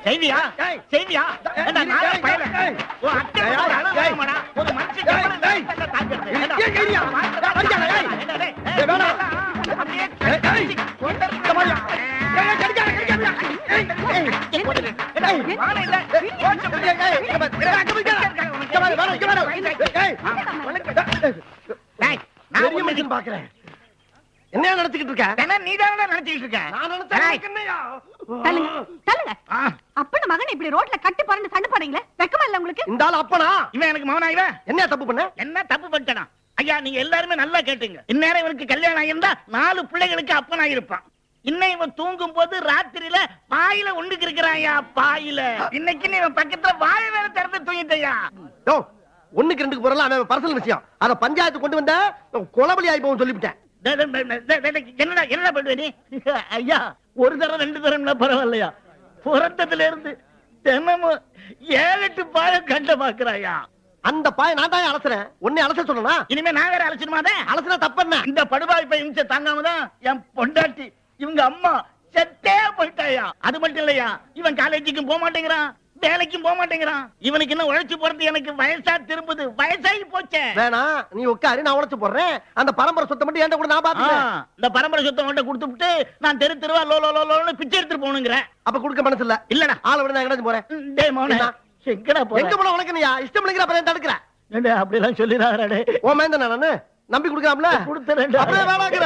செய்வியா செய்வியா என்ன நான் பயல ஓ அத்தை ஒரு அழகாமடா ஒரு மனுஷன் கேவல தாங்கிறது என்ன ஏரியா அடிக்கடா ஏய் வேணா அப்படியே இந்த மாதிரி ஏய் கடிக்காத ஏய் வாண இல்ல நான் மனுஷன் பாக்குறேன் என்ன நடத்திட்டு இருக்க என்ன நீதானே நடத்திட்டு இருக்க நான் நடத்தேன்யா தள்ளுங்க அப்பன மகன் இப்படி ரோட்ல கட்டி பறந்து சண்டை போறீங்களே வெக்கமா இல்ல உங்களுக்கு இந்த ஆள் அப்பனா இவன் எனக்கு மகனா இவன் என்ன தப்பு பண்ண என்ன தப்பு பண்ணிட்டனா ஐயா நீங்க எல்லாரும் நல்லா கேட்டுங்க இந்நேரம் இவனுக்கு கல்யாணம் ஆயிருந்தா 4 பிள்ளைகளுக்கு அப்பனா இருப்பான் இன்னும் இவன் தூங்கும் போது ராத்திரியில பாயில ஒண்ணுக்கு இருக்கிறாயா பாயில இன்னைக்கு நீ இவன் பக்கத்துல வாய வேற திறந்து தூங்கிட்டயா யோ ஒண்ணுக்கு ரெண்டுக்கு போறல அவன் பர்சனல் விஷயம் அத பஞ்சாயத்து கொண்டு வந்த கொலபலி ஆயி போவும் சொல்லிவிட்டேன் என்னடா என்ன பண்ணுவ நீ ஐயா ஒரு தரம் 2 தரம்னா பரவாயில்லையா புறத்தத்துல இருந்து தினமும் 7-8 பாய கண்ட பாக்குறாயா அந்த பாய நான் தான் அலசுறேன் உன்னை அலச சொன்னா இனிமே நான் வேற அலசணுமாதே அலசுனா தப்பண்ணா இந்த படுபாய் பை இம்ச தாங்காம தான் என் பொண்டாட்டி இவங்க அம்மா செத்தே போயிட்டாயா அது மட்டும் இல்லையா இவன் காலேஜுக்கும் போக மாட்டேங்கிறான் வேலைக்கும் போக மாட்டேங்கிறான் இவனுக்கு இன்னும் உழைச்சு போறது எனக்கு வயசா திரும்புது வயசாகி போச்சே வேணா நீ உட்காரு நான் உழைச்சு போடுறேன் அந்த பரம்பரை சொத்தை மட்டும் என்கிட்ட கூட நான் பாத்துக்கிறேன் இந்த பரம்பரை சொத்தை மட்டும் கொடுத்துட்டு நான் தெரு தெருவா லோ லோ லோன்னு பிச்சை எடுத்துட்டு போகணுங்கிறேன் அப்ப கொடுக்க மனசு இல்ல இல்லடா ஆளை விட நான் எங்கடாச்சும் போறேன் டேய் மோனே எங்கடா போற எங்க போற உனக்கு நீ இஷ்டம் இல்லைங்கற அப்புறம் தடுக்குறேன் டேய் அப்படி எல்லாம் சொல்லிராடே ஓ மேந்த நானே நம்பி குடுக்கலாம்ல கொடுத்துறேன் அப்படியே வேணாங்கற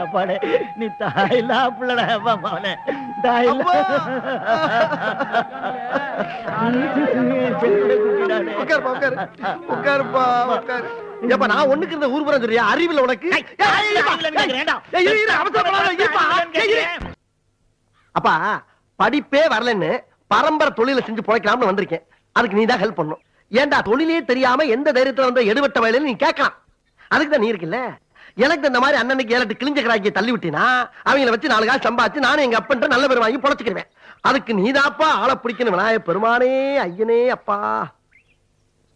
அப்பாடே நீ தாயிலா புள்ளடா அப்பா மோனே தாயிலா உட்கார் நான் ஒண்ணுக்கு இந்த ஊர் புறம் சொல்றியா அறிவில உனக்கு அப்பா படிப்பே வரலன்னு பரம்பரை தொழில செஞ்சு பிழைக்கலாம்னு வந்திருக்கேன் அதுக்கு நீ தான் ஹெல்ப் பண்ணும் ஏண்டா தொழிலே தெரியாம எந்த தைரியத்துல வந்த எடுவட்ட வயலில் நீ கேட்கலாம் அதுக்கு தான் நீ இருக்குல்ல எனக்கு இந்த மாதிரி அண்ணனுக்கு 7-8 கிழிஞ்ச கிராக்கியை தள்ளி விட்டினா அவங்கள வச்சு 4 காசு சம்பாதிச்சு நானும் எங்க அப்பன்ட்ட நல்ல பேர் வாங்கி பொழைச்சுக்கிறேன் அதுக்கு நீதாப்பா ஆளை பிடிக்கணும் விநாய பெருமானே ஐயனே அப்பா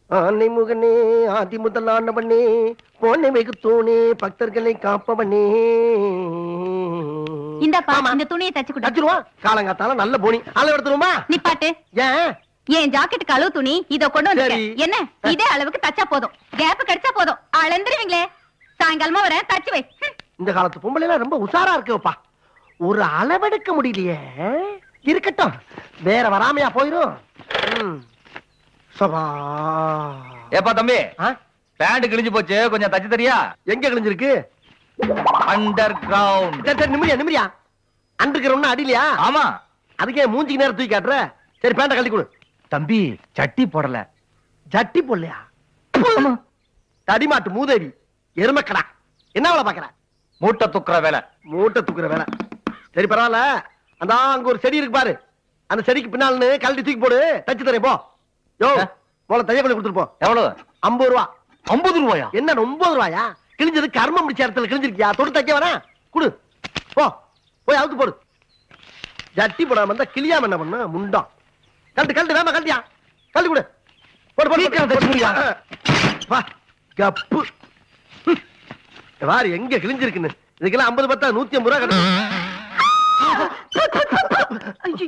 ஆனை முகனே ஆதி முதல் ஆண்டவனே பொன்னை வெகு தூணே பக்தர்களை காப்பவனே இந்த துணியை தச்சு தச்சிருவான் காலங்காத்தால நல்ல போனி அளவு எடுத்துருமா நிப்பாட்டு ஏன் ஜாக்கெட்டுக்கு அளவு துணி இத கொண்டு வந்து என்ன இதே அளவுக்கு தச்சா போதும் கேப் கிடைச்சா போதும் அளந்துருவீங்களே சாயங்காலமா வரேன் தச்சு வை இந்த காலத்து பொம்பளை எல்லாம் ரொம்ப உஷாரா இருக்குப்பா ஒரு அளவெடுக்க முடியலையே இருக்கட்டும் வேற வராமையா போயிரும் ஏப்பா தம்பி பேண்ட் கிழிஞ்சு போச்சு கொஞ்சம் தச்சு தரியா எங்க கிழிஞ்சிருக்கு அண்டர் கிரவுண்ட் நிமிரியா அண்டர் கிரவுண்ட் அடிலையா ஆமா அதுக்கே மூஞ்சிக்கு நேரம் தூக்கி காட்டுற சரி பேண்ட கழட்டி கொடு தம்பி சட்டி போடல ஜட்டி போடலையா தடிமாட்டு மூதேவி எருமக்கடா என்ன வேலை பாக்குற மூட்டை தூக்குற வேலை மூட்டை தூக்குற வேலை சரி பரவாயில்ல அந்த அங்க ஒரு செடி இருக்கு பாரு அந்த செடிக்கு பின்னால்னு கழட்டி தூக்கி போடு தச்சு தரேன் போ யோ போல தைய பண்ணி கொடுத்துட்டு போ எவ்வளவு 50 ரூபா 50 ரூபாயா என்ன 9 ரூபாயா கிழிஞ்சது கர்மம் முடிச்ச இடத்துல கிழிஞ்சிருக்கியா தொடு தைக்க வரேன் குடு போ போய் அவுத்து போடு ஜட்டி போடாம இருந்தா கிளியாம என்ன பண்ண முண்டம் கழட்டு வேமா கழட்டியா கழட்டி கொடு போடு கப்பு வாரு எங்க கிழிஞ்சிருக்குன்னு இதுக்கெல்லாம் 50 பத்தா 150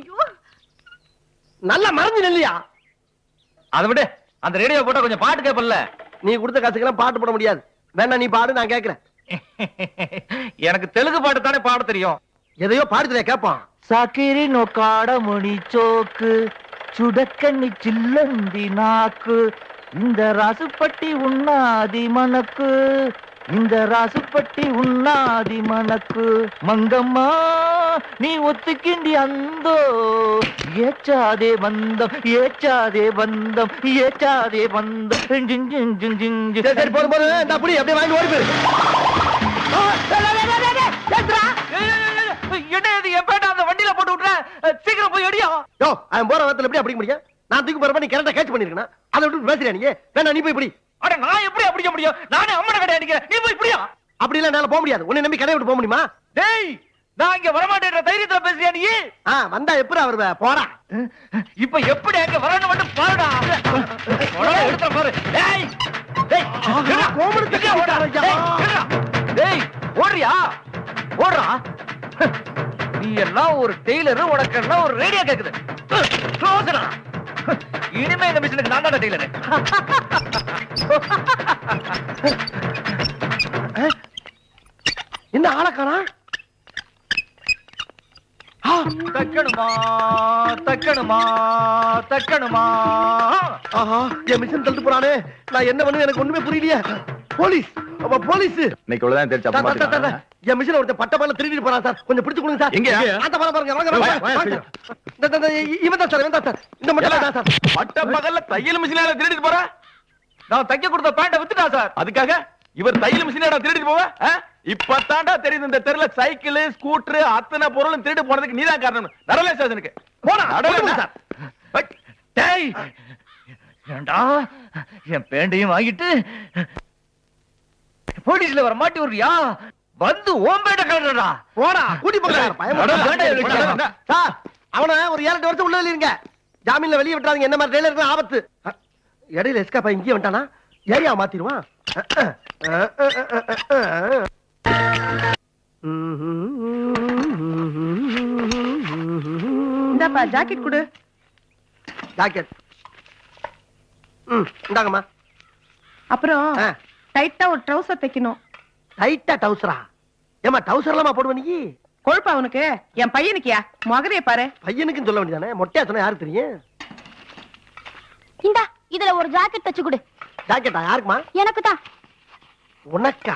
ரூபா நல்லா மறைஞ்சு நெல்லியா அதை விட அந்த ரேடியோ போட்டா கொஞ்சம் பாட்டு கேப்பல்ல நீ கொடுத்த காசுக்கெல்லாம் பாட்டு போட முடியாது வேணா நீ பாடு நான் கேட்கிறேன் எனக்கு தெலுங்கு பாட்டு தானே பாட தெரியும் எதையோ பாடுறேன் கேட்பான் சாக்கிரி நோக்காட முடி சோக்கு சுடக்கண்ணி சில்லந்தி நாக்கு இந்த ராசுப்பட்டி உண்ணாதி மணக்கு இந்த ராசுப்பட்டி உண்ணாதி மணக்கு மங்கம்மா நீ ஒத்துக்கிண்டி அந்தோ ஏச்சாதே பந்தம் ஏச்சாதே பந்தம் ஏச்சாதே பந்தம் சரி போதும் போதும் அப்படி அப்படியே வாங்கி ஓடி போயிரு என்ன இது எப்ப அந்த வண்டியில போட்டு விட்டுற சீக்கிரம் போய் அடியா யோ அவன் போற வாரத்துல எப்படி அப்படி முடியும் நான் தூக்கி போறப்ப நீ கரெக்டா கேட்ச் பண்ணிருக்கேன் அதை விட்டு பேசுறியா நீ வேணா நீ போய் இப்படி அட நான் எப்படி அடிக்க முடியும் நானே அம்மனை கடை அடிக்கிறேன் நீ போய் இப்படியா அப்படி எல்லாம் என்னால போக முடியாது உன்னை நம்பி கடை விட்டு போக முடியுமா டேய் நான் இங்க வரமாட்டேன்ற தைரியத்துல பேசுறியா நீ வந்தா எப்படி வருவ போடா இப்ப எப்படி அங்க வரணும் மட்டும் பாருடா எடுத்து பாரு டேய் டேய் கோமணத்துக்கு டேய் ஓடுறியா ஓடுறா நீ எல்லாம் ஒரு டெய்லர் உனக்கு எல்லாம் ஒரு ரேடியோ கேக்குது க்ளோஸ்டா. இனிமே இந்த மிஷினுக்கு நான் தான் டெய்லர். என்ன ஆளக்கானா? தக்கணுமா தக்கணுமா தக்கணுமா. ஆஹா, என் மிஷின் தள்ளிட்டு போறானே. நான் என்ன பண்ணுவேன் எனக்கு ஒண்ணுமே புரியலையே. போலீஸ் போலீஸ் இன்னைக்கு இவ்வளவுதான் தெரிஞ்சு அப்ப மாத்திக்கலாம். என் மிஷின் ஒருத்தன் பட்ட பகல திருடிட்டு போறான் சார். கொஞ்சம் பிடிச்சு கொடுங்க சார். எங்க? அந்த பகல பாருங்க. வாங்க வாங்க. இவன் தான் சார், இவன் தான் சார். இந்த மட்டும் தான் சார். பட்ட பகல்ல தையல் மிஷினால திருடிட்டு போறா? நான் தைக்க கொடுத்த பேண்ட வித்துட்டா சார். அதுக்காக இவர் தையல் மிஷினால திருடிட்டு போவ? இப்பதான்டா தெரியுது இந்த தெருல சைக்கிள் ஸ்கூட்டர் அத்தனை பொருளும் திருட்டு போனதுக்கு நீதான் காரணம். நடலே ஸ்டேஷனுக்கு போடா. நடலே சார். டேய், ஏண்டா என் பேண்டையும் வாங்கிட்டு போலீஸ்ல வர மாட்டி விடுறியா? வந்து ஓம்பேட்ட கலடா. போடா. கூட்டி போங்க சார். பயமா சார். அவன ஒரு 7-8 வருஷம் உள்ள இருங்க. ஜாமீன்ல வெளிய விட்டுறாதீங்க. என்ன மாதிரி டெய்லருக்கு ஆபத்து. இடையில எஸ்கேப் இங்கே வந்துட்டானா ஏரியா மாத்திடுவான். இந்தாப்பா ஜாக்கெட் கொடு. ஜாக்கெட் இந்தாங்கம்மா. அப்புறம் டைட்டா ஒரு ட்ரவுசர் தைக்கணும். டைட்டா டவுசரா? ஏமா டவுசர் எல்லாமா போடுவ நீ? கொழுப்பா உனக்கு? என் பையனுக்கியா? மகரைய பாரு. பையனுக்குன்னு சொல்ல வேண்டியதானே. மொட்டையா சொன்னா யாருக்கு தெரியும்? இந்தா இதுல ஒரு ஜாக்கெட் தச்சு கொடு. ஜாக்கெட்டா? யாருக்குமா? எனக்கு தான். உனக்கா?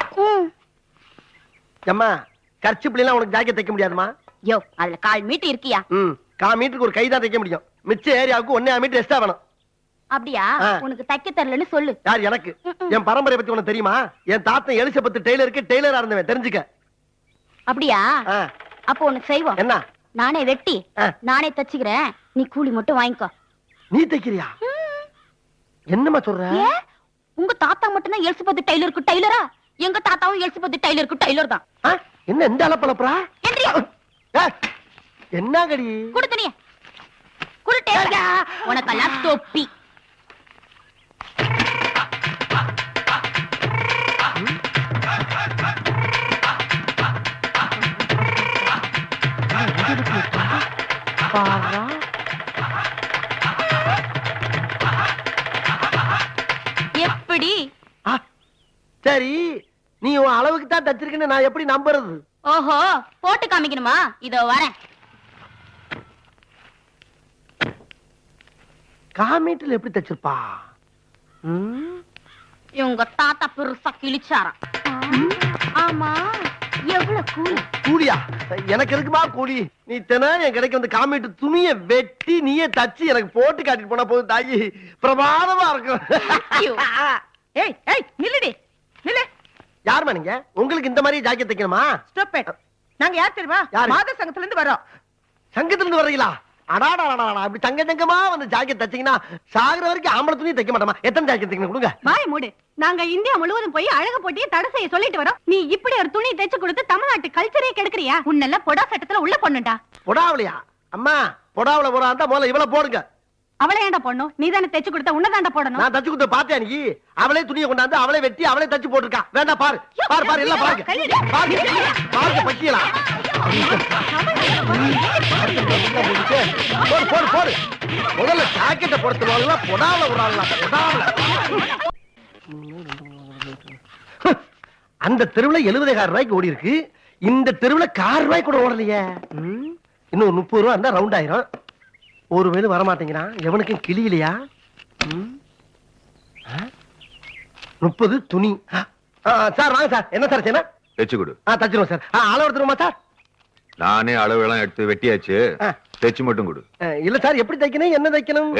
அம்மா கர்ச்சிப்லாம் உனக்கு ஜாக்கெட் தைக்க முடியாதுமா. யோ அதுல 1/4 மீட்டர் இருக்கியா? 1/4 மீட்டருக்கு ஒரு கை தான் தைக்க முடியும். மிச்ச ஏரியாவுக்கு 1.5 மீட்டர் எக்ஸ்ட்ரா வேணும். அப்படியா? உனக்கு தைக்க தெரியலன்னு சொல்லு. யார்? எனக்கு. என் பரம்பரை பத்தி உனக்கு தெரியுமா? என் தாத்தன் எலிசபெத் டெய்லருக்கு டெய்லரா இருந்தவன். தெரிஞ்சுக்க. அப்படியா? அப்போ உனக்கு செய்வோம். என்ன? நானே வெட்டி நானே தச்சுக்கிறேன். நீ கூலி மட்டும் வாங்கிக்கோ. நீ தைக்கிறியா? என்னமா சொல்ற? உங்க தாத்தா மட்டும் தான் எலிசபெத் டெய்லருக்கு டெய்லரா? எங்க தாத்தாவும் எலிசபெத் டெய்லருக்கு டெய்லர் தான். என்ன இந்த அளப்பளப்புறா? என்ன கடி? குடு துணிய. குடு டேபிள. உனக்கெல்லாம் தொப்பி. எப்படி? சரி, நீ உன் அளவுக்கு தான் தச்சிருக்கேன்னு நான் எப்படி நம்புறது? ஓஹோ, போட்டு காமிக்கணுமா? இதோ வரேன். காமீட்டர்ல எப்படி தச்சிருப்பா? இவங்க தாத்தா பெருசா கிழிச்சாராம். ஆமா, எவ்வளவு கூலி? கூலியா? எனக்கு இருக்குமா கூலி? நீ தினம் என் கடைக்கு வந்து காமீட்டு துணியை வெட்டி நீயே தச்சு எனக்கு போட்டு காட்டிட்டு போனா போதும் தாயி. பிரமாதமா இருக்கும். ஏய் ஏய் நில்லுடி. நில்லு. யாருமா நீங்க? உங்களுக்கு இந்த மாதிரி ஜாக்கெட் தைக்கணுமா? Stop it. நாங்க யார் தெரியுமா? மாத சங்கத்துல இருந்து வரோம். சங்கத்துல இருந்து வர்றீங்களா? அடாடா, அப்படி தங்க தங்கமா வந்து ஜாக்கெட் தச்சீங்கன்னா சாகுற வரைக்கும் ஆம்பளை துணி தைக்க மாட்டோமா? எத்தனை ஜாக்கெட் தைக்கணும் கொடுங்க. வாய் மூடு. நாங்க இந்தியா முழுவதும் போய் அழகு போட்டியை தடை செய்ய சொல்லிட்டு வரோம். நீ இப்படி ஒரு துணி தைச்சு கொடுத்து தமிழ்நாட்டு கல்ச்சரே கெடுக்கறியா? உன்னெல்லாம் பொடா சட்டத்துல உள்ள பொண்ணுடா. பொடாவளையா? அம்மா பொடாவளை போறா இருந்தா முதல்ல இவளை போடுங்க. அவளை ஏன்டா போடணும்? நீ தானே தைச்சு கொடுத்த, உன்னதான்டா போடணும். நான் தச்சு கொடுத்த பாத்தியா நீ? அவளே துணியை கொண்டாந்து அவளே வெட்டி அவளே தச்சு போட்டுருக்கா. வேண்டாம் பாரு பாரு பாரு எல்லாம் பாருங்க. பாருங்க பக்கியலா. போடு போடு போடு. முதல்ல ஜாக்கெட்டை பொறுத்து போடுங்களா பொடாவளை விடாங்களா? பொடாவளை. அந்த தெருவுல 70,000 ரூபாய்க்கு ஓடி இருக்கு. இந்த தெருவுல 1,000 ரூபாய்க்கு கூட ஓடலையே. இன்னும் 30 ரூபா இருந்தா ரவுண்ட் ஆயிரும். ஒரு வேலை வரமாட்டேங்கிறான். எவனுக்கும் கிளியிலையா? 30 துணி. சார் வாங்க சார். என்ன சார் செய்யணும்? தைச்சு கொடு. தச்சிருவோம் சார். அளவு எடுத்துருமா சார்? நானே அளவு எல்லாம் எடுத்து வெட்டியாச்சு. தைச்சு மட்டும் கொடு. இல்ல சார், எப்படி தைக்கணும் என்ன தைக்கணும்?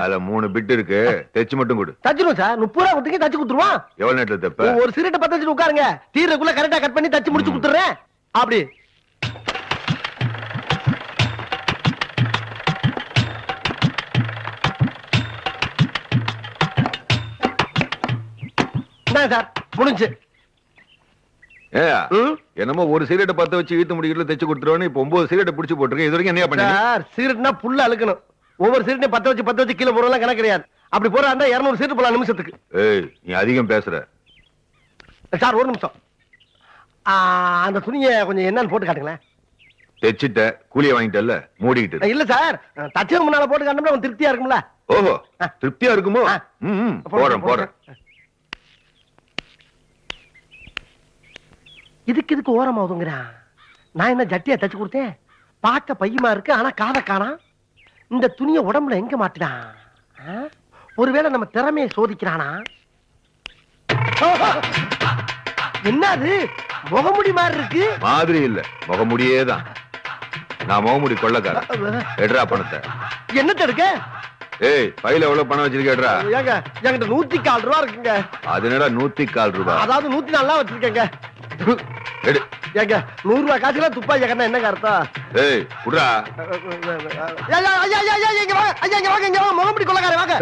அதுல 3 பிட் இருக்கு. தைச்சு மட்டும் கொடு. தச்சிருவோம் சார். 30 ரூபா கொடுத்தீங்க தச்சு கொடுத்துருவோம். எவ்வளவு நேரத்துல தைப்ப? ஒரு சிகரெட்டை பத்த வச்சுட்டு உட்காருங்க. தீரக்குள்ள கரெக்டா கட் பண்ணி தச்சு முடிச்சு கொடுத்துறேன். அப்படி சார் முடிஞ்சு. என்னமோ ஒரு சிகரெட்டை பத்த வச்சு இழுத்து முடிக்கல தைச்சு கொடுத்துருவோன்னு இப்ப 9 சிகரெட்டை பிடிச்சு போட்டுருக்கேன். இது வரைக்கும் என்ன பண்ண? சார் சிகரெட்னா புல்ல அழுக்கணும். ஒவ்வொரு சிகரெட்டையும் பத்த வச்சு கீழே போறலாம் கணக்கு கிடையாது. அப்படி போறா இருந்தா 200 சிகரெட் போலாம் நிமிஷத்துக்கு. நீ அதிகம் பேசுற. சார் ஒரு நிமிஷம். அந்த துணியை கொஞ்சம் என்னன்னு போட்டு காட்டுங்களேன். தைச்சிட்ட கூலிய வாங்கிட்டல்ல மூடிக்கிட்டு இரு. இல்ல சார் தச்சு முன்னால போட்டு கண்டோம்னா அவன் திருப்தியா இருக்கும்ல. ஓஹோ திருப்தியா இருக்குமோ? ஆ. போறேன். இதுக்கு ஓரமா ஒதுங்குறான். நான் என்ன ஜட்டியா தச்சு கொடுத்தேன்? பார்க்க பையமா இருக்கு, ஆனா காதை காணாம். இந்த துணியை உடம்புல எங்க மாட்டினான்? ஒருவேளை நம்ம திறமையை சோதிக்கிறானா? என்னது முகமுடி மாதிரி இருக்கு? மாதிரி இல்ல, முகமுடியேதான். நான் முகமுடி கொள்ளக்காரன். எடுறா பணத்தை. என்ன தடுக்க? ஏய் பையில எவ்வளவு பணம் வச்சிருக்கேடா? ஏங்க என்கிட்ட 104 ரூபா இருக்குங்க. அது என்னடா 104 ரூபாய்? அதாவது 104 வச்சிருக்கேங்க. எடு. ஏங்க 100 ரூபாய் காசுல துப்பாக்கி கண்ணா என்னங்க அர்த்தம்? ஏய் குடுறா. இங்க வாங்க முகமுடி கொள்ளக்காரன் வாங்க.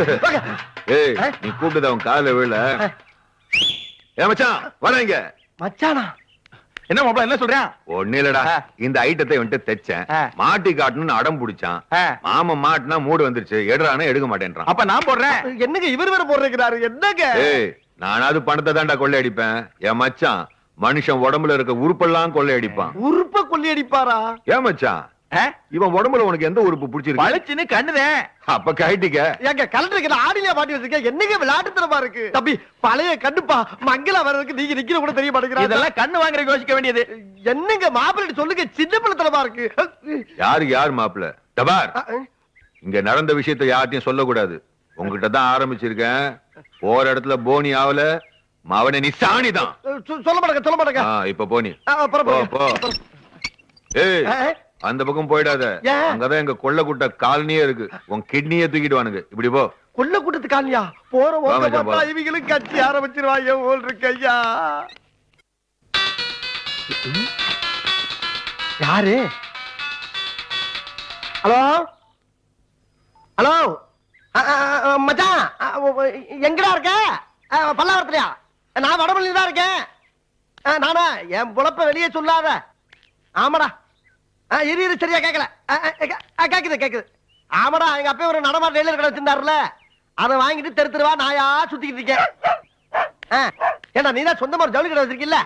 ஏய் நீ கூப்பிட்டது அவன் காதுல விழல. ஏ மச்சான் வரேங்க. மச்சானா? என்ன மாப்ள என்ன சொல்றேன்? ஒண்ணு இல்லடா, இந்த ஐட்டத்தை வந்துட்டு தைச்சேன், மாட்டி காட்டணும்னு அடம் பிடிச்சான். மாமா மாட்டினா மூடு வந்துருச்சு, எடுறானே எடுக்க மாட்டேன்றான். அப்ப நான் போடுறேன். என்னங்க இவர் வேற போடுறாரு? என்னங்க? ஏய் நானாவது பணத்தை தாண்டா கொள்ளையடிப்பேன். என் மச்சான் மனுஷன் உடம்புல இருக்க உறுப்பெல்லாம் கொள்ளையடிப்பான். உறுப்ப கொள்ளையடிப்பாரா? ஏன் மச்சான் இவன் உடம்புல உனக்கு எந்த உறுப்பு பிடிச்சிருக்கு? பழச்சுன்னு கண்ணுதேன். அப்ப கைட்டிக்க. ஏங்க கலண்டருக்கு ஆடிலியா மாட்டி வச்சிருக்கேன். என்னங்க விளையாட்டுத்தனமா இருக்கு தம்பி. பழைய கண்டுப்பா மங்களா வர்றதுக்கு நீங்க நிக்கிற கூட தெரிய மாட்டேங்கிறா. இதெல்லாம் கண்ணு வாங்குற யோசிக்க வேண்டியது. என்னங்க மாப்பிள்ளை சொல்லுங்க, சின்ன பிள்ளைத்தனமா இருக்கு. யாருக்கு யார் மாப்பிள்ள? தபார் இங்க நடந்த விஷயத்தை யார்ட்டையும் சொல்லக்கூடாது. உங்ககிட்ட தான் ஆரம்பிச்சிருக்கேன். போற இடத்துல போனி ஆவல அவனை நீ சாணிதான். சொல்ல மாட்டேங்க. இப்ப போனி போ. ஏய் அந்த பக்கம் போயிடாத. அங்கதான் எங்க கொள்ள கூட்ட காலனியே இருக்கு. உன் கிட்னியே தூக்கிடுவானுங்க. இப்படி போ. கொள்ள கூட்டத்து காலனியா? போற இவங்களும் கட்சி ஆரம்பிச்சிருவாங்க போல் இருக்கு ஐயா. யாரு? ஹலோ மச்சான், எங்கடா இருக்க? பல்லாவரத்துலயா? நான் வடமல்லியில தான் இருக்கேன். நானா? என் பொழப்ப வெளியே சொல்லாத. ஆமாடா. இரு சரியா கேட்கல. கேக்குது. ஆமாடா, எங்க அப்பா ஒரு நடமாட்ட டெய்லர் கடை வச்சிருந்தாருல, அதை வாங்கிட்டு தெரு தெருவா நாயா சுத்திக்கிட்டு இருக்கேன். ஏண்டா நீ தான் சொந்தமா ஒரு ஜவுளி கடை வச்சிருக்கீல்ல?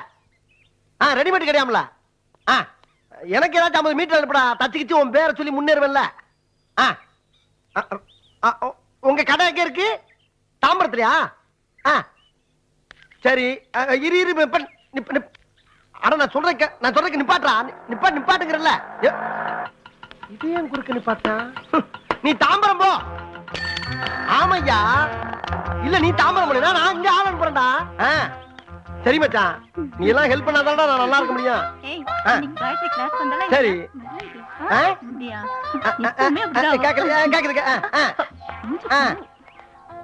ரெடிமேட் கிடையாமல? எனக்கு ஏதாச்சும் 50 மீட்டர் அனுப்படா. தச்சுக்கிச்சு உன் பேரை சொல்லி முன்னேறுவல்ல. உங்க கடை எங்க இருக்கு? தாம்பரத்துலயா? சரி இரு. அட நான் சொல்றேன் நிப்பாட்டா. நிப்பாட்டுங்கறல்ல. இது ஏன் குறுக்க நிப்பாட்டா? நீ தாம்பரம் போ. ஆமையா இல்ல நீ தாம்பரம் போனா நான் இங்க ஆளன் போறேன்டா. சரி மச்சான், நீ எல்லாம் ஹெல்ப் பண்ணாதான்டா நான் நல்லா இருக்க முடியும். சரி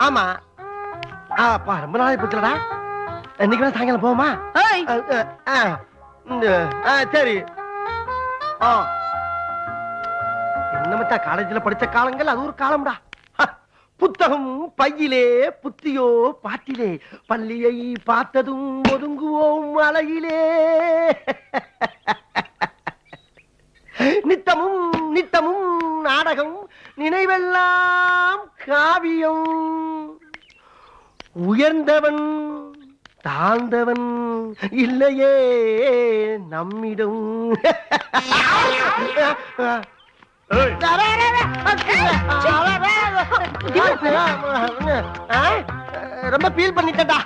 ஆமா. அப்பா ரொம்ப நாளை போச்சுலடா. இன்னைக்கு சாயங்காலம் போமா? சரி. என்ன மச்சான், காலேஜ்ல படிச்ச காலங்கள் அது ஒரு காலம்டா. புத்தகம் பையிலே புத்தியோ பாட்டிலே, பள்ளியை பார்த்ததும் ஒதுங்குவோம் மலையிலே. நித்தமும் நாடகம், நினைவெல்லாம் காவியம். உயர்ந்தவன் தாழ்ந்தவன் இல்லையே நம்மிடம். ரொம்ப ஃபீல் பண்ணிட்டா.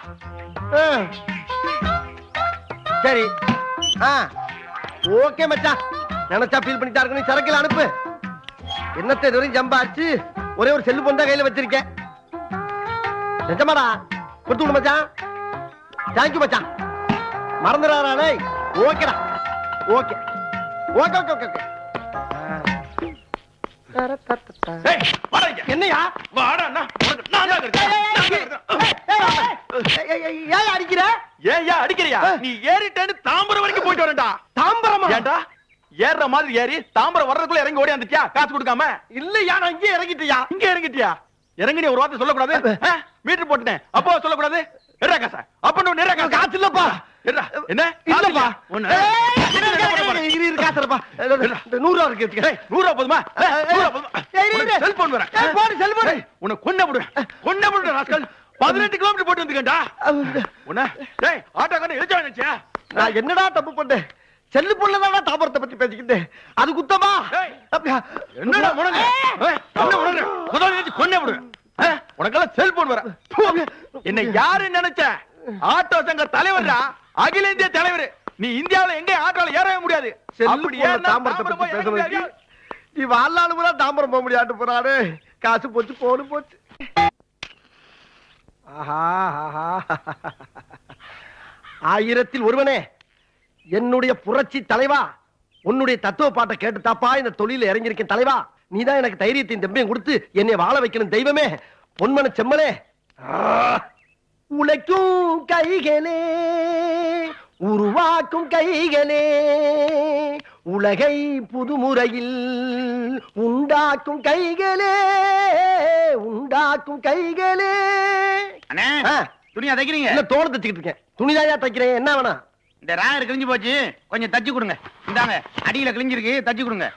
சரி ஓகே மச்சான், நினைச்சா ஃபீல் பண்ணிட்டா இருக்கு. நீ சரக்குல அனுப்பு. என்னத்தை இதுவரையும் ஜம்பாச்சு, ஒரே ஒரு செல்லு போன் தான் கையில வச்சிருக்கேன். நிஜமாடா கொடுத்து விடு மச்சான். தேங்க்யூ மச்சான். மறந்துடாரே. ஓகேடா. ஓகே. என்னையா அடிக்கிற? ஏயா அடிக்கிறியா? நீ ஏறிட்டேன்னு தாம்பரம் வரைக்கும் போயிட்டு வரேன்டா. தாம்பரமா? ஏண்டா ஏறுற மாதிரி ஏறி தாம்பரம் வர்றதுக்குள்ள இறங்கி ஓடி வந்துட்டியா காசு கொடுக்காம? இல்லையா, நான் இங்கே இறங்கிட்டியா? இங்க இறங்கிட்டியா? இறங்கி ஒரு வார்த்தை சொல்லக்கூடாது. மீட்டர் போட்டுனேன் அப்போ சொல்லக்கூடாது. எறா காசா? அப்ப நீ நேரா காசு இல்லப்பா. எறா என்ன? இல்லப்பா. ஒண்ணு இரு காசுப்பா. 100 ரூபா இருக்கு. 100 ரூபா போதுமா? 100 ரூபா போதுமா? செல்போன் வரேன். போடு செல்போன். உன்னை கொன்ன ராஸ்கல். 18 கிலோமீட்டர் போட்டு வந்துக்கண்டா. உன்னை டேய் ஆட்டோ கண்ணு இழுச்சா நினைச்சியா? நான் என்னடா தப்பு பண்ணேன்? செல்லு பொண்ணுதான் தாம்பரத்தை பத்தி பேசிக்கிட்டு அது குத்தமா? என்னடா முடங்க? என்ன முடங்க? முதல்ல கொன்னே விடு. உனக்கெல்லாம் செல்போன் வர. என்ன யாரு நினைச்ச? ஆட்டோ சங்க தலைவர்டா, அகில இந்திய தலைவர். நீ இந்தியாவுல எங்க ஆட்டோல ஏறவே முடியாது. அப்படியே தாம்பரத்தை பத்தி பேச வச்சு நீ வாழ்நாள் கூட தாம்பரம் போக முடியாட்டு போறாரு. காசு போச்சு போடு போச்சு. ஆஹா ஆஹா. ஆயிரத்தில் ஒருவனே, என்னுடைய புரட்சி தலைவா, உன்னுடைய தத்துவ பாட்டை கேட்டு தாப்பா இந்த தொழில இறங்கியிருக்கேன் தலைவா. நீதான் எனக்கு தைரியத்தையும் தெம்பையும் கொடுத்து என்னை வாழ வைக்கணும் தெய்வமே, பொன்மன செம்மலே. உழைக்கும் கைகளே, உருவாக்கும் கைகளே, உலகை புதுமுறையில் உண்டாக்கும் கைகளே, உண்டாக்கும் கைகளே. அண்ணே, துணியா தைக்கிறீங்க? இல்ல, தோலை தச்சுக்கிட்டு இருக்கேன். துணிதாயா தைக்கிறேன், என்ன வேணா? இந்த ராயர் கிழிஞ்சு போச்சு, கொஞ்சம் தச்சு கொடுங்க. இந்தாங்க, அடியில கிழிஞ்சிருக்கு, தச்சு கொடுங்க.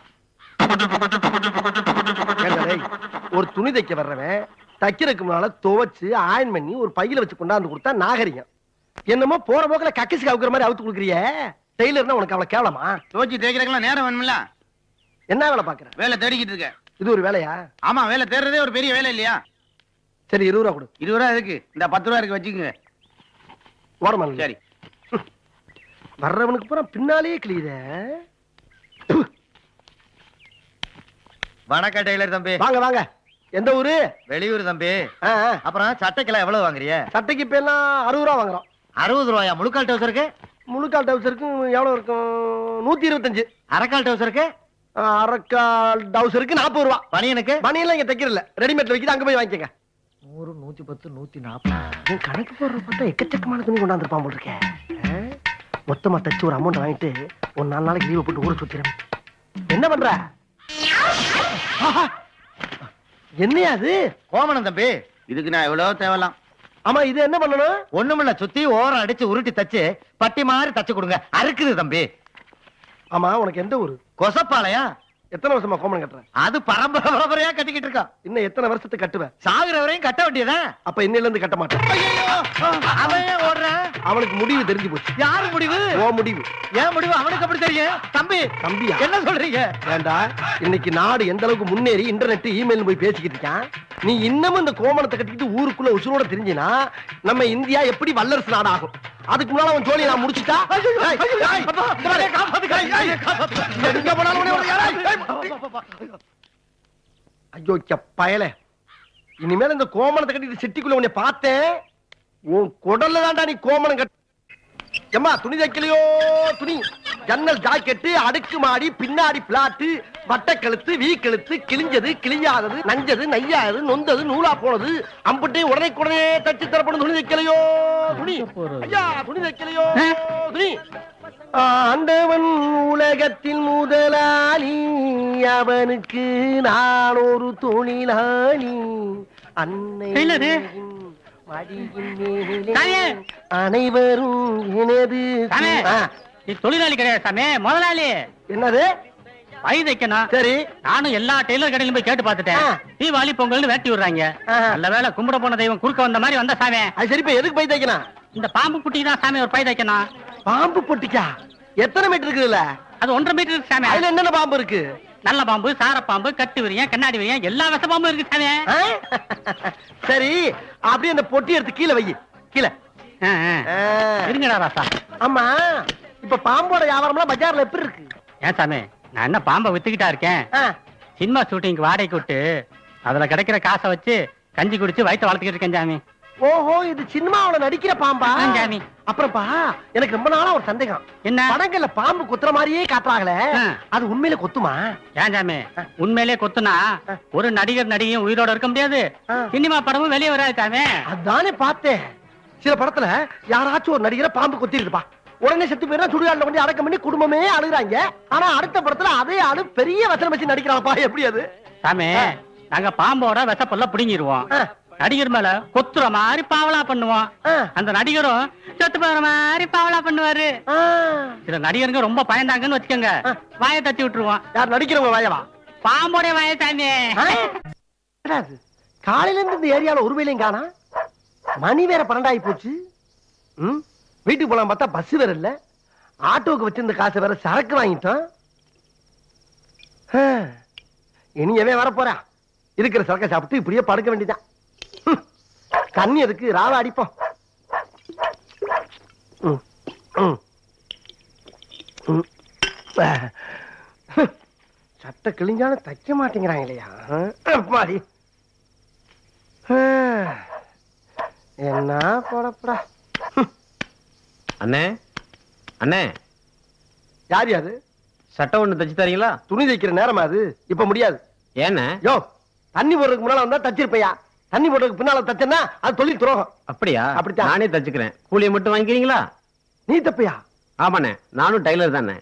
ஒரு துணி தைக்க வர்றவன் தைக்கிறதுக்கு முன்னால துவைச்சு ஆயன் பண்ணி ஒரு பையில வச்சு கொண்டாந்து கொடுத்தா நாகரிகம். என்னமோ போற போக்குல கக்கிசு கவுக்குற மாதிரி அவுத்து கொடுக்குறிய. டெய்லர்னா உனக்கு அவ்வளவு கேவலமா? துவைச்சு தேய்க்கிறதுக்கெல்லாம் நேரம் வேணும்ல. என்ன வேலை பாக்குற? வேலை தேடிக்கிட்டு இருக்க. இது ஒரு வேலையா? ஆமா, வேலை தேடுறதே ஒரு பெரிய வேலை இல்லையா? சரி, 20 ரூபா கொடு. 20 ரூபா இருக்கு, இந்த 10 ரூபா இருக்கு, வச்சுக்கோங்க. ஓரமா சரி. வர்றவனுக்கு பூரா பின்னாலேயே கிளியுத. வணக்கம் டெய்லர் தம்பி. வாங்க வாங்க. எந்த ஊரு? வெளியூர் தம்பி. ஆ, ஆ. அப்புறம் சட்டைக்கெல்லாம் எவ்வளவு வாங்குறிய? சட்டைக்கு இப்ப எல்லாம் 60 ரூபா வாங்குறோம். 60 ரூபாயா? முழுக்கால் டவுசருக்கு? முழுக்கால் டவுசருக்கு எவ்வளவு இருக்கும்? 125. அரைக்கால் டவுசருக்கு? அரைக்கால் டவுசருக்கு 40 ரூபா. பனியனுக்கு? பனியெல்லாம் இங்க தைக்கிறல, ரெடிமேட்ல வைக்கிது, அங்க போய் வாங்கிக்கங்க. 100, 110, 140. கணக்கு போடுற பார்த்தா எக்கச்சக்கமான துணி கொண்டாந்துருப்பான் போல் இருக்கேன். மொத்தமா தச்சு ஒரு அமௌண்ட் வாங்கிட்டு ஒரு 4 நாளைக்கு லீவ் போட்டு ஊரை சுத்திரம். என்ன பண்ற? என்னையா அது? கோமணம் தம்பி. இதுக்கு நான் எவ்வளவு தேவலாம். ஆமா, இது என்ன பண்ணணும்? ஒண்ணுமில்ல, சுத்தி ஓரம் அடிச்சு உருட்டி தச்சு பட்டி மாதிரி தச்சு கொடுங்க. அறுக்குது தம்பி. ஆமா, உனக்கு எந்த ஊரு? கொசப்பாளையா? எத்தனை வருஷமா கோமணம் கட்டுற? அது பரம்பரையா கட்டிக்கிட்டு இருக்கா. இன்னும் எத்தனை வருஷத்துக்கு கட்டுவேன்? சாகுற வரையும் கட்ட வேண்டியதா? அப்ப இன்னையில இருந்து கட்ட மாட்டேன். அவன் ஏன் ஓடுறான்? அவனுக்கு முடிவு தெரிஞ்சு போச்சு. யாரு முடிவு? ஓ முடிவு. ஏன் முடிவு அவனுக்கு அப்படி தெரியும்? தம்பி, தம்பியா? என்ன சொல்றீங்க? வேண்டா, இன்னைக்கு நாடு எந்த அளவுக்கு முன்னேறி இன்டர்நெட் இமெயில் போய் பேசிக்கிட்டு இருக்கான். நீ இன்னமும் இந்த கோமணத்தை கட்டிக்கிட்டு ஊருக்குள்ள உசுரோட தெரிஞ்சினா நம்ம இந்தியா எப்படி வல்லரசு நாடு ஆகும்? அதுக்கு முன்னால அவன் ஜோலியை நான் முடிச்சுட்டா. ஐயோ பயல, இனிமேல் இந்த கோமணத்தை கட்டிட்டு சிட்டிக்குள்ள உன்னை பார்த்தேன், உன் குடல்ல தான்டா நீ கோமணம் கட்ட. எம்மா, துணி தைக்கலையோ? துணி, ஜன்னல் ஜாக்கெட்டு, அடுக்கு மாடி, பின்னாடி பிளாட்டு, வட்ட கழுத்து, வீ கழுத்து, கிழிஞ்சது, கிழியாதது, நஞ்சது, நையாதது, நொந்தது, நூலா போனது, அம்புட்டே உடனே தச்சு தரப்படும். துணி தைக்கலையோ? துணி ஐயா, துணி தைக்கலையோ? துணி. ஆண்டவன் உலகத்தில் முதலாளி, அவனுக்கு நான் ஒரு தொழிலாளி. அன்னை அனைவரும் எனது. நீ தொழிலாளி கிடையாது சாமி, முதலாளி. என்னது? பை தைக்கணும். சரி, நானும் எல்லா டெய்லர் கடையிலும் போய் கேட்டு பார்த்துட்டேன். தீபாவளி பொங்கல்னு வேட்டி விடுறாங்க. நல்ல வேலை கும்பிட போன தெய்வம் குறுக்க வந்த மாதிரி வந்த சாமி. அது சரி, இப்ப எதுக்கு பை தைக்கணும்? இந்த பாம்பு குட்டி தான் சாமி ஒரு பை தைக்கணும். பாம்பு பொட்டிக்கா? எத்தனை மீட்டர் இருக்குதுல்ல? அது 1.5 மீட்டர் இருக்கு சாமி. அதுல என்னென்ன பாம்பு இருக்கு? நல்ல பாம்பு, சார பாம்பு, கட்டு விரியம், கண்ணாடி விரியம், எல்லா விச பாம்பும் இருக்கு சாமி. சரி, அப்படியே அந்த பொட்டி எடுத்து கீழே வை. கீழே இருங்கடா ராசா. ஆமா, இப்ப பாம்போட வியாபாரம்லாம் பஜார்ல எப்படி இருக்கு? ஏன் சாமி, நான் என்ன பாம்பை வித்துக்கிட்டா இருக்கேன்? சினிமா ஷூட்டிங் வாடகை விட்டு அதுல கிடைக்கிற காசை வச்சு கஞ்சி குடிச்சு வயிற்று வளர்த்துக்கிட்டு இருக்கேன் சாமி. ஓஹோ, இது சினிமாவுல நடிக்கிற பாம்பா? சாமி. அப்புறம்பா, எனக்கு ரொம்ப நாளா ஒரு சந்தேகம். என்ன? படங்கள்ல பாம்பு கொத்துற மாதிரியே காட்டுறாங்களே, அது உண்மையில கொத்துமா? ஏன் சாமி, உண்மையிலே கொத்துனா ஒரு நடிகர் நடிகையும் உயிரோட இருக்க முடியாது, சினிமா படமும் வெளியே வராது சாமி. அதானே பார்த்தேன். சில படத்துல யாராச்சும் ஒரு நடிகரை பாம்பு கொத்திருப்பா, உடனே செத்து போயிடா, சுடுகாடுல கொண்டு அடக்கம் பண்ணி குடும்பமே அழுகுறாங்க. ஆனா அடுத்த படத்துல அதே ஆளு பெரிய வசனம் வச்சு நடிக்கிறாப்பா. எப்படி அது சாமி? நாங்க பாம்போட விஷப்பொல்ல பிடுங்கிடுவோம், நடிகர் மேல கொத்துற மாதிரி பாவலா பண்ணுவோம், அந்த நடிகரும் செத்து போற மாதிரி பாவலா பண்ணுவாரு. சில நடிகருங்க ரொம்ப பயந்தாங்கன்னு வச்சுக்கோங்க, வாயை தட்டி விட்டுருவோம். யார் நடிக்கிறவங்க வாயவா? பாம்போட வாய சாமி. காலையில இருந்து இந்த ஏரியால ஒரு வேலையும் காணா, மணி வேற 12 ஆகி போச்சு. வீட்டுக்கு போலாம் பார்த்தா பஸ் வேற இல்ல. ஆட்டோவுக்கு வச்சிருந்த காசை வேற சரக்கு வாங்கிட்டோம். இனி எவன் வர போறா? இருக்கிற சரக்கை சாப்பிட்டு இப்படியே படுக்க வேண்டியதான். கண்ணி எதுக்கு ராவ அடிப்போம். சட்டை கிழிஞ்சாலும் தைக்க மாட்டேங்கிறாங்க இல்லையா? மாறி என்ன போடப்படா. அண்ணே அண்ணே, யார் யாது? சட்டை ஒண்ணு தச்சு தரீங்களா? துணி தைக்கிற நேரமா அது? இப்ப முடியாது. ஏண்ணே? யோ, தண்ணி போடுறதுக்கு முன்னால வந்தா தச்சிருப்பையா. தண்ணி போடுறதுக்கு பின்னால தச்சனா அது தொழில் துரோகம். அப்படியா? அப்படித்தான். நானே தச்சுக்கிறேன். கூலியை மட்டும் வாங்கிக்கிறீங்களா? நீ தப்பையா? ஆமாண்ணே, நானும் டைலர் தானே.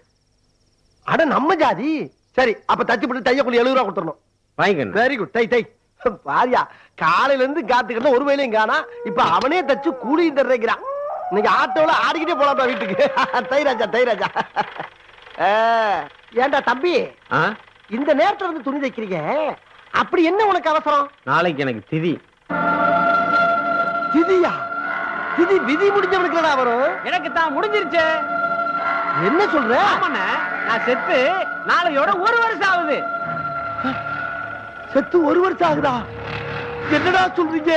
அட நம்ம ஜாதி. சரி, அப்ப தச்சு போட்டு தைய கூலி 70 ரூபா கொடுத்துடணும். வாங்கிக்கணும். Very good. தை தை. பாரியா, காலையில இருந்து காத்துக்கிட்ட ஒரு வேலையும் காணா. இப்ப அவனே தச்சு கூலி தர்றேங்கிறான். இன்னைக்கு ஆட்டோல ஆடிக்கிட்டே போலாம்டா வீட்டுக்கு. தை ராஜா, தை ராஜா. ஏண்டா தம்பி, இந்த நேரத்துல இருந்து துணி தைக்கிறீங்க, அப்படி என்ன உனக்கு அவசரம்? நாளைக்கு எனக்கு திதி. திதியா? திதி விதி முடிஞ்சவனுக்கு வரும். எனக்கு தான் முடிஞ்சிருச்சு. என்ன சொல்ற? ஆமாண்ணே, நான் செத்து நாளையோட 1 வருஷம் ஆகுது. செத்து 1 வருஷம் ஆகுதா? என்னடா சொல்றீங்க?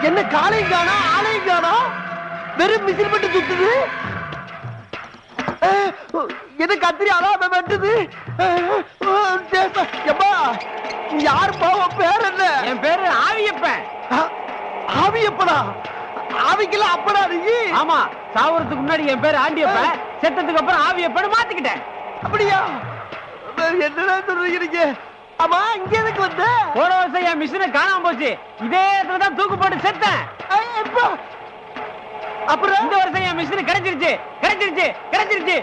என்ன காலையும் காணா ஆளையும் காணா, வெறும் மிசில் மட்டும் சுத்துது. எது கத்திரி அதான் வெட்டுது. யார் பாவம்? பேர் என்ன? என் பேரு ஆவியப்பன். ஆவியப்பனா? ஆவிக்கெல்லாம் அப்படா நீ? ஆமா, சாவறதுக்கு முன்னாடி என் பேரு ஆண்டியப்பன், செத்ததுக்கு அப்புறம் ஆவியப்பன் மாத்திக்கிட்டேன். அப்படியா? என்னடா சொல்றீங்க? ஆமா, இங்க எதுக்கு வந்த? போன வருஷம் என் மிஷினை காணாம போச்சு. இதே இடத்துல தான் தூக்கு போட்டு செத்தேன். அப்புறம் இந்த வருஷம் என் மிஷின் கிடைச்சிருச்சு. கிடைச்சிருச்சு கிடைச்சிருச்சு.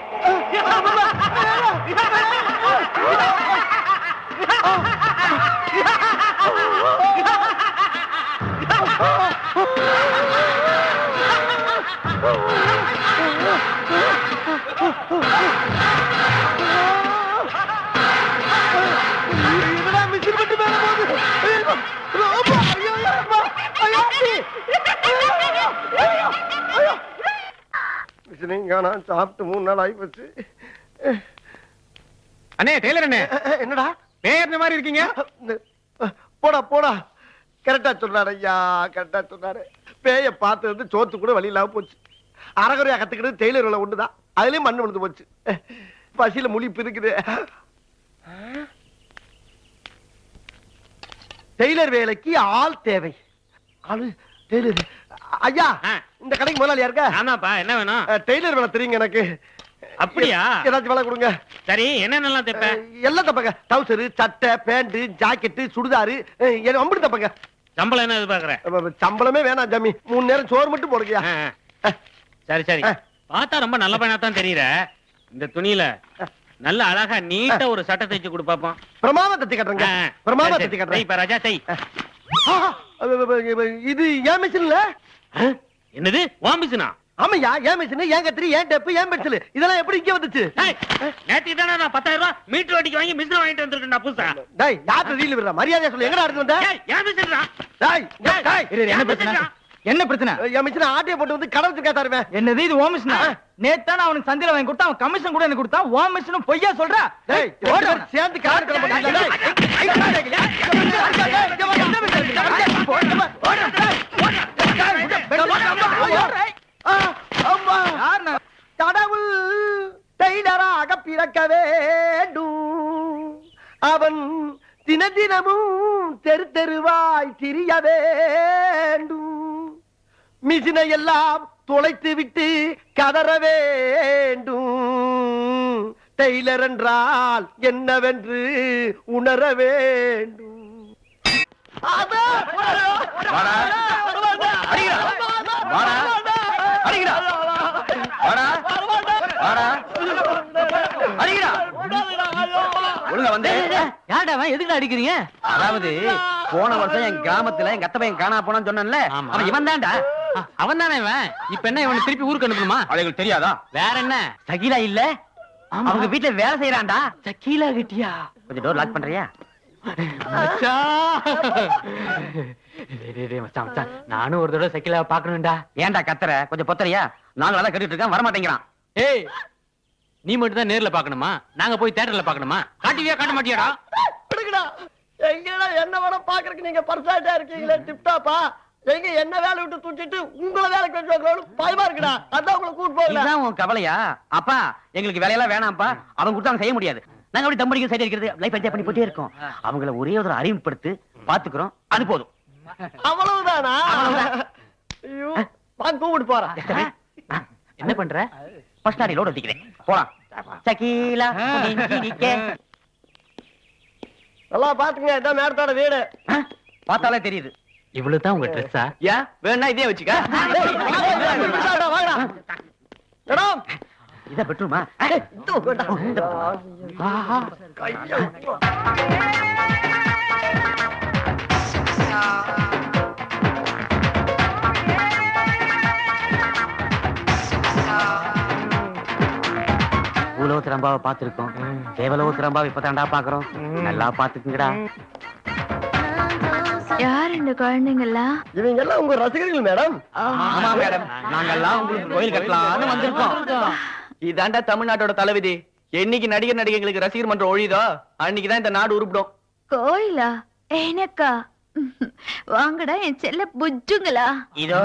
சாப்பிட்டு 3 நாள் ஆகி போச்சு. அண்ணே, டெய்லர் அண்ணே. என்னடா பேர் மாதிரி இருக்கீங்க? போடா போடா. கரெக்டா சொன்னாரு ஐயா, கரெக்டா சொன்னாரு. பேய பார்த்து வந்து சோத்து கூட வழி இல்லாம போச்சு. அறகுறையா கத்துக்கிட்டு டெய்லர் வேலை ஒண்ணுதான், அதுலயும் மண்ணு விழுந்து போச்சு. பசியில முழிப்பு இருக்குது. டெய்லர் வேலைக்கு ஆள் தேவை. ஆளு டெய்லர். ஐயா, இந்த கடைக்கு முதலாளியா இருக்க? ஆமாப்பா, என்ன வேணும்? டெய்லர் வேலை தெரியுங்க எனக்கு. அப்படியா? ஏதாச்சும் வேலை கொடுங்க. சரி, என்னென்னலாம் தைப்ப? எல்லாம் தப்பங்க. டவுசர், சட்டை, பேண்ட், ஜாக்கெட், சுடிதாரு, அப்படி தப்பங்க. சம்பளம் என்ன எதிர்பார்க்கற? சம்பளமே வேணாம் ஜாமி, 3 நேரம் சோறு மட்டும் போடுங்கயா. சரி சரி, பார்த்தா ரொம்ப நல்ல பையனா தான் தெரியற. இந்த துணியில நல்ல அழகா நீட்டா ஒரு சட்டை தைச்சு கொடு பாப்போம். பிரமாதம் தட்டி கட்டுறேங்க. பிரமாதம் தட்டி கட்டுறேன். இப்ப ராஜா தை. இது ஏன் மிஷின்ல? என்னது உன் மிஷினா? ஆமையா, ஏன் மிஷின், ஏன் கத்திரி, ஏன் டேப், ஏன் பென்சில், இதெல்லாம் எப்படி இங்க வந்துச்சு? நேத்துக்கு தானே நான் 10,000 ரூபாய் மீட்டர் வட்டிக்கு வாங்கி மிஷின் வாங்கிட்டு வந்திருக்கேன் புதுசா. டேய், யாரு ரீல் விடுற? மரியாதையா சொல்லு, எங்கடா எடுத்து வந்த? ஏன் மிஷின்டா? டேய் டேய், என்ன பிரச்சனை? என்ன பிரச்சனை? என் மிஷின் ஆட்டிய போட்டு வந்து கடை வச்சு கேட்டாருமே. என்னது இது ஓ மிஷினா? நேத்து நான் அவனுக்கு சந்தையில வாங்கி கொடுத்தா, அவன் கமிஷன் கூட எனக்கு கொடுத்தா. ஓ மிஷினும் பொய்யா சொல்ற? டேய், ஓட சேர்ந்து கார் கிளம்ப மாட்டீங்களா? கடவுள் டெய்லராக பிறக்க வேண்டும், அவன் தினதினமும் தெரு தெருவாய் திரிய வேண்டும், மிஷினை எல்லாம் தொலைத்து விட்டு கதற வேண்டும், டெய்லர் என்றால் என்னவென்று உணர வேண்டும். அடிக்கிறீங்க? அதாவது போன வருஷம் என் கிராமத்துல எங்க அத்தை பையன் காணா போனான்னு சொன்னேன்ல, அவன் இவன் தான்டா. அவன் தானே இவன். இப்ப என்ன இவனை திருப்பி ஊருக்கு அனுப்பணுமா? அதுக்கு தெரியாதா? வேற என்ன? சகிலா இல்ல, அவங்க வீட்டுல வேலை செய்யறான்டா. சக்கீலா கிட்டியா? கொஞ்சம் டோர் லாக் பண்றியா? நானும் ஒரு தடவை சைக்கிள பாக்கணும்டா. ஏன்டா கத்துற? கொஞ்சம் பொத்தறியா? நாங்க நல்லா கட்டிட்டு இருக்கோம், வரமாட்டேங்கிறான். ஏய், நீ மட்டும் தான் நேர்ல பாக்கணுமா? நாங்க போய் தியேட்டர்ல பாக்கணுமா? காட்டுவியா காட்ட மாட்டியாடா? எங்கடா என்ன வேலை பாக்குறதுக்கு நீங்க பர்ஃபெக்ட்டா இருக்கீங்களே, டிப்டாப்பா. எங்க என்ன வேலை விட்டு தூக்கிட்டு உங்களை வேலைக்கு வச்சு பயமா இருக்குடா. அதான் உங்களை கூட்டு போகல. இதுதான் உன் கவலையா? அப்பா எங்களுக்கு வேலையெல்லாம் வேணாம்ப்பா, அவங்க கொடுத்தாங்க செய்ய முடியாது. நாங்க அப்படி தம்படிக்கு சைடு இருக்கிறது லைஃப் என்ஜாய் பண்ணி போயிட்டே இருக்கோம். அவங்கள ஒரே ஒரு அறிமுகப்படுத்து பாத்துக்கிறோம், அது போதும். அவ்வளவுதானா? ஐயோ, நான் கூப்பிட்டு போறேன். என்ன பண்ற? ஃபர்ஸ்ட் ஆடி லோட் வச்சுக்கிறேன், போலாம். சகீலா நல்லா பாத்துங்க, இதான் மேடத்தோட வீடு. பார்த்தாலே தெரியுது. இவ்வளவுதான் உங்க ட்ரெஸ்ஸா? ஏன் வேணா இதே வச்சுக்க. மேடம், இத பெட்ரூமா? பூலோத்திரம்பாவை பாத்துருக்கோம், தேவலோத்திரம்பாவை இப்பதான்டா பாக்குறோம். நல்லா பாத்துக்குங்கடா. யார் இந்த குழந்தைங்கெல்லாம்? இவங்க எல்லாம் உங்க ரசிகர்கள் மேடம். ஆமா மேடம், நாங்கெல்லாம் உங்களுக்கு கோயில் கட்டலாம்னு வந்திருக்கோம். இதாண்டா தமிழ்நாட்டோட தலைவிதி. என்னைக்கு நடிகர் நடிகைகளுக்கு ரசிகர் மன்றம் ஒழியுதோ அன்னைக்குதான் இந்த நாடு உருப்பிடும். கோயிலா? எனக்கா? வாங்கடா என் செல்ல புஜ்ஜுங்களா. இதோ